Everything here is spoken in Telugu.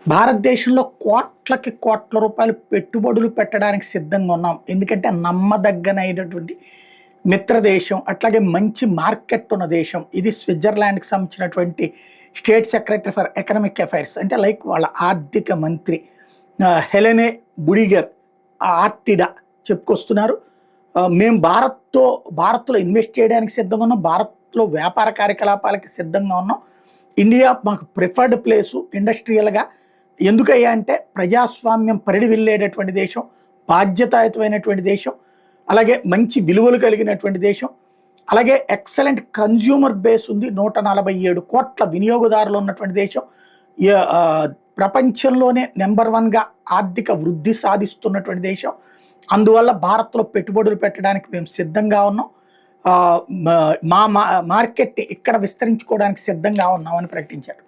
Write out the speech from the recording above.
భారతదేశంలో కోట్లకి కోట్ల రూపాయలు పెట్టుబడులు పెట్టడానికి సిద్ధంగా ఉన్నాం. ఎందుకంటే నమ్మదగ్గనైనటువంటి మిత్ర దేశం, అట్లాగే మంచి మార్కెట్ ఉన్న దేశం. ఇది స్విట్జర్లాండ్‌కి సంబంధించినటువంటి state secretary for economic affairs అంటే లైక్ వాళ్ళ ఆర్థిక మంత్రి హెలెనే బుడిగర్ ఆర్టిడా చెప్పుకొస్తున్నారు. మేము భారత్‌లో ఇన్వెస్ట్ చేయడానికి సిద్ధంగా ఉన్నాం. భారత్‌లో వ్యాపార కార్యకలాపాలకి సిద్ధంగా ఉన్నాం. ఇండియా మాకు ప్రిఫర్డ్ ప్లేసు ఇండస్ట్రియల్‌గా. ఎందుకయ్యా అంటే ప్రజాస్వామ్యం పరిడి వెళ్ళేటటువంటి దేశం, బాధ్యతాయుతమైనటువంటి దేశం, అలాగే మంచి విలువలు కలిగినటువంటి దేశం, అలాగే ఎక్సలెంట్ కన్జ్యూమర్ బేస్ ఉంది. 147 కోట్ల వినియోగదారులు ఉన్నటువంటి దేశం, ప్రపంచంలోనే నెంబర్ 1గా ఆర్థిక వృద్ధి సాధిస్తున్నటువంటి దేశం. అందువల్ల భారత్లో పెట్టుబడులు పెట్టడానికి మేము సిద్ధంగా ఉన్నాం. మా మార్కెట్ ఇక్కడ విస్తరించుకోవడానికి సిద్ధంగా ఉన్నామని ప్రకటించారు.